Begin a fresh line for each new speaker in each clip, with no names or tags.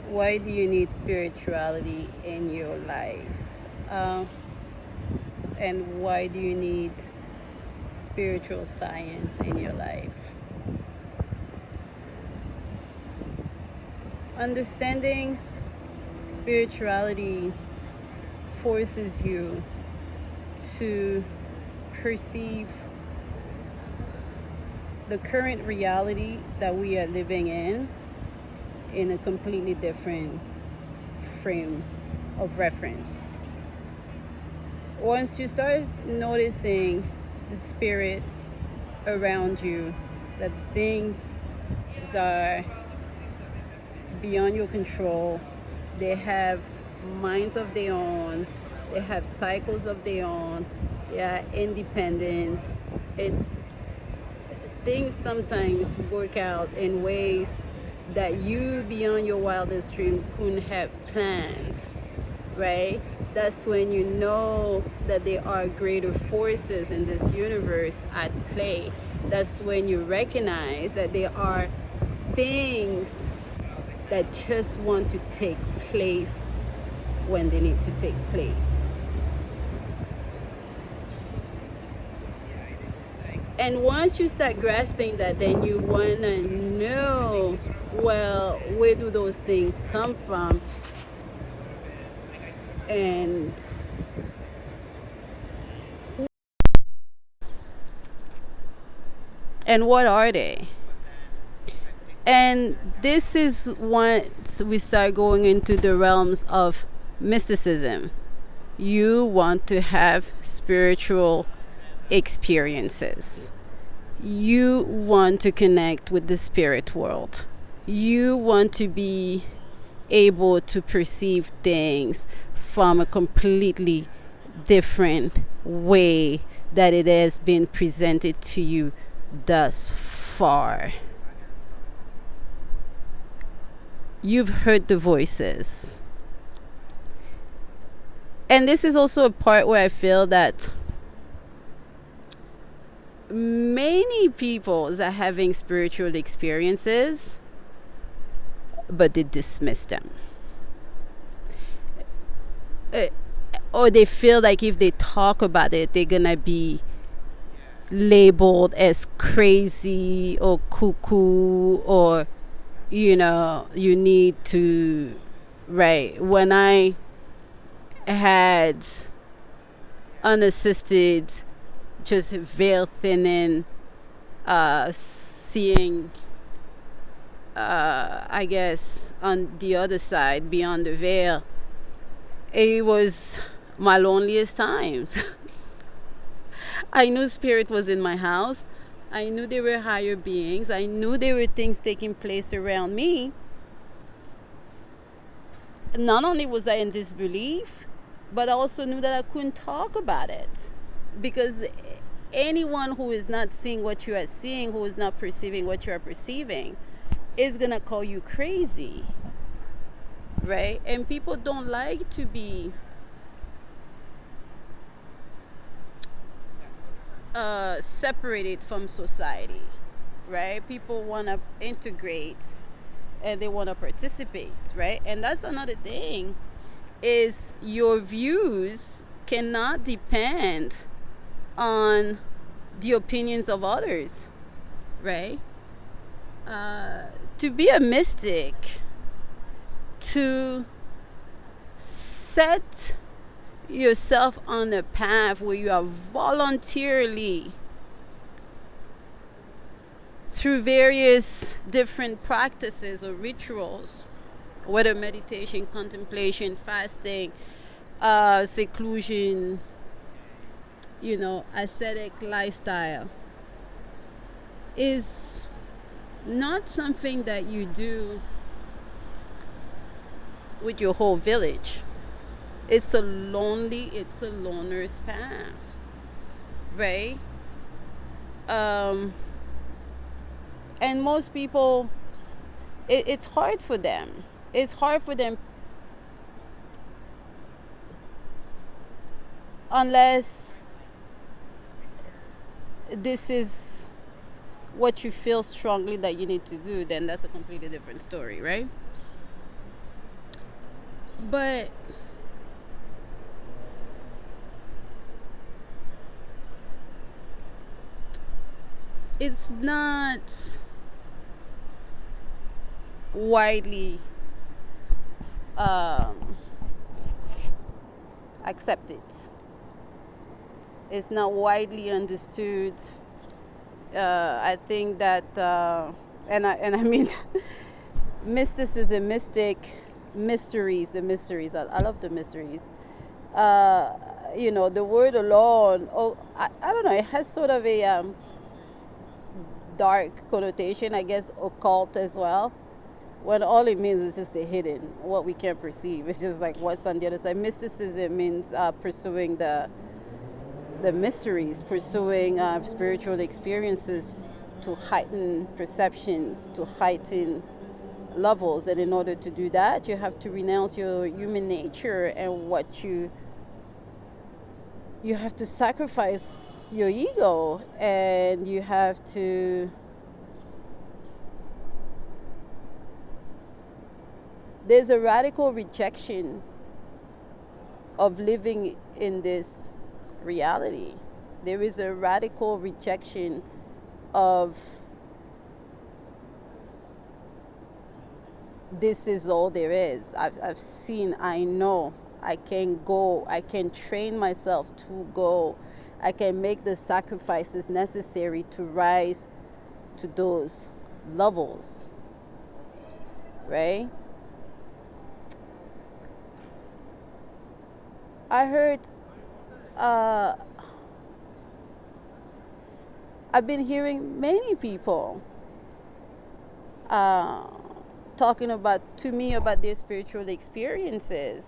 Why do you need spirituality in your life? Uh, and why do you need spiritual science in your life? Understanding spirituality forces you to perceive the current reality that we are living in a completely different frame of reference. Once you start noticing the spirits around you, that things are beyond your control, they have minds of their own, they have cycles of their own, they are independent. It's things sometimes work out in ways that you beyond your wildest dream couldn't have planned, right? That's when you know that there are greater forces in this universe at play. That's when you recognize that there are things that just want to take place when they need to take place. And once you start grasping that, then you want to know, well, where do those things come from? And what are they? And this is once we start going into the realms of mysticism. You want to have spiritual experiences. You want to connect with the spirit world. You want to be able to perceive things from a completely different way that it has been presented to you thus far. You've heard the voices. And this is also a part where I feel that many people are having spiritual experiences, but they dismiss them. Or they feel like if they talk about it, they're gonna be labeled as crazy or cuckoo, or you need to, right? When I had unassisted, just veil thinning, seeing, I guess, on the other side, beyond the veil, it was my loneliest times. I knew spirit was in my house. I knew there were higher beings. I knew there were things taking place around me. Not only was I in disbelief, but I also knew that I couldn't talk about it. Because anyone who is not seeing what you are seeing, who is not perceiving what you are perceiving, is going to call you crazy. Right? And people don't like to be separated from society, right? People want to integrate and they want to participate, right? And that's another thing, is your views cannot depend on the opinions of others, right? To be a mystic, to set yourself on a path where you are voluntarily, through various different practices or rituals, whether meditation, contemplation, fasting, seclusion, ascetic lifestyle, is not something that you do with your whole village. It's a loner's path, right? And most people, it's hard for them. It's hard for them unless this is what you feel strongly that you need to do. Then that's a completely different story, right? But it's not widely um, accepted. It's not widely understood. I think that, and I mean, mysticism, mysteries, the mysteries. I love the mysteries. Uh, the word alone. Oh, I don't know. It has sort of a dark connotation, I guess, occult as well. When all it means is just the hidden, what we can't perceive. It's just like what's on the other side. Mysticism means pursuing the mysteries, pursuing spiritual experiences to heighten perceptions, to heighten levels. And in order to do that, you have to renounce your human nature and you have to sacrifice your ego, and you have to there's a radical rejection of living in this reality. There is a radical rejection of this is all there is. I've seen, I know, I can go, I can train myself to go, I can make the sacrifices necessary to rise to those levels, right? I heard, uh, I've been hearing many people uh, talking to me about their spiritual experiences,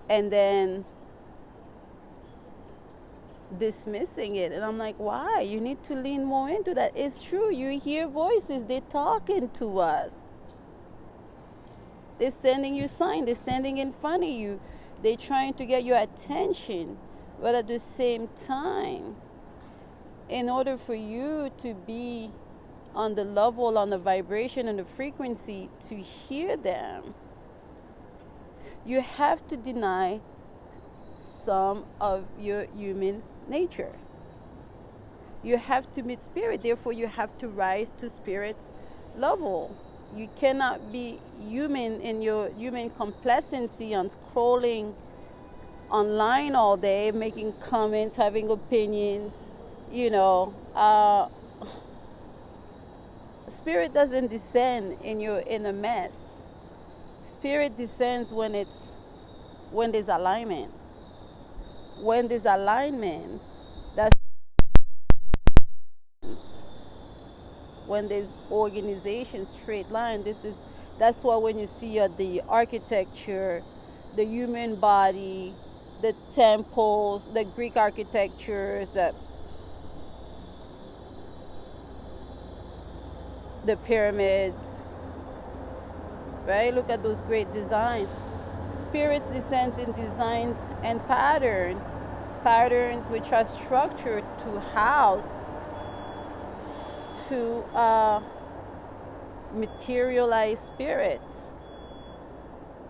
and then dismissing it. And I'm like, why? You need to lean more into that. It's true. You hear voices. They're talking to us. They're sending you signs. They're standing in front of you. They're trying to get your attention. But at the same time, in order for you to be on the level, on the vibration and the frequency to hear them, you have to deny some of your human nature. You have to meet spirit, therefore you have to rise to spirit's level. You cannot be human in your human complacency on scrolling online all day, making comments, having opinions. Spirit doesn't descend in a mess. Spirit descends when there's alignment. When there's alignment, that's when there's organization, straight line. That's why when you see the architecture, the human body, the temples, the Greek architectures, the pyramids, right? Look at those great designs. Spirits descends in designs and patterns which are structured to house, to materialize spirits.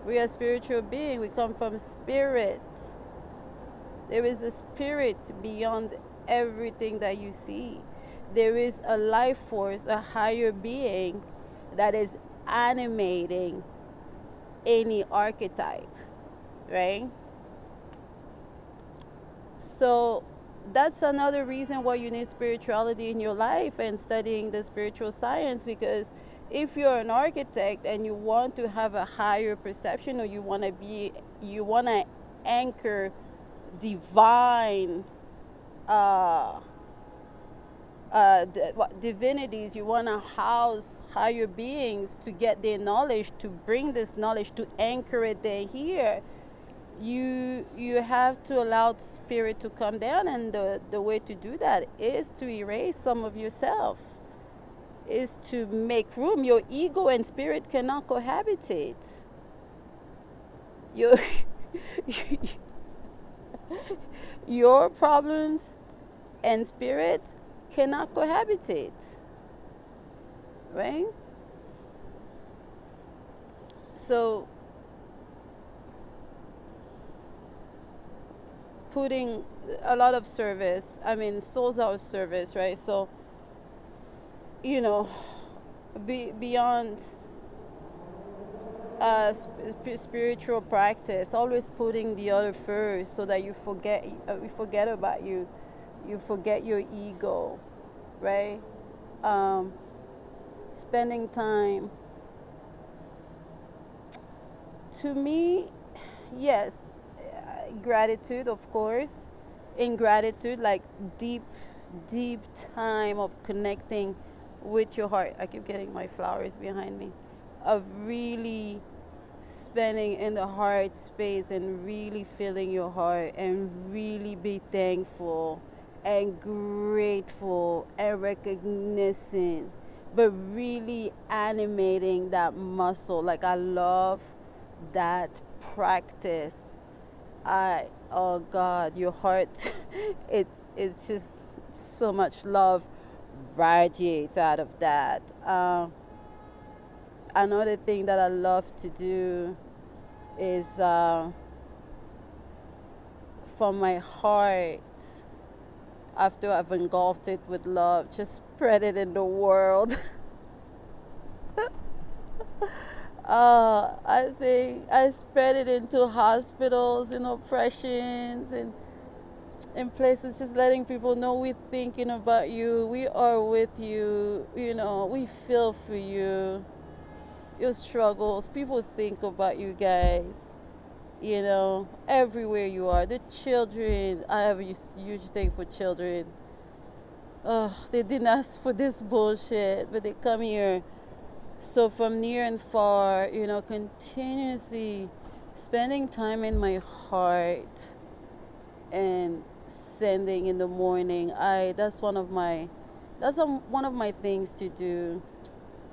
We are spiritual beings. We come from spirit. There is a spirit beyond everything that you see. There is a life force, a higher being that is animating any archetype, right? So that's another reason why you need spirituality in your life and studying the spiritual science, because if you're an architect and you want to have a higher perception, or you want to anchor divine divinities, you want to house higher beings to get their knowledge, to bring this knowledge, to anchor it there here, you have to allow spirit to come down. And the way to do that is to erase some of yourself, is to make room. Your ego and spirit cannot cohabitate. Your problems and spirit cannot cohabitate, right? So putting a lot of service. I mean, souls are of service, right? So, you know, beyond spiritual practice, always putting the other first, so that you forget about you forget your ego, right? um, Spending time, to me, yes, gratitude, of course. In gratitude, like deep, deep time of connecting with your heart. I keep getting my flowers behind me. Of really spending in the heart space and really feeling your heart and really be thankful and grateful and recognizing, but really animating that muscle. Like, I love that practice. Oh God, your heart, it's just so much love radiates out of that. Another thing that I love to do is, from my heart, after I've engulfed it with love, just spread it in the world. I think I spread it into hospitals, in oppressions, and in places, just letting people know we're thinking about you, we are with you, we feel for you, your struggles. People think about you guys, everywhere you are. The children, I have a huge thing for children. They didn't ask for this bullshit, but they come here. So from near and far, continuously spending time in my heart and sending in the morning. That's one of my things to do.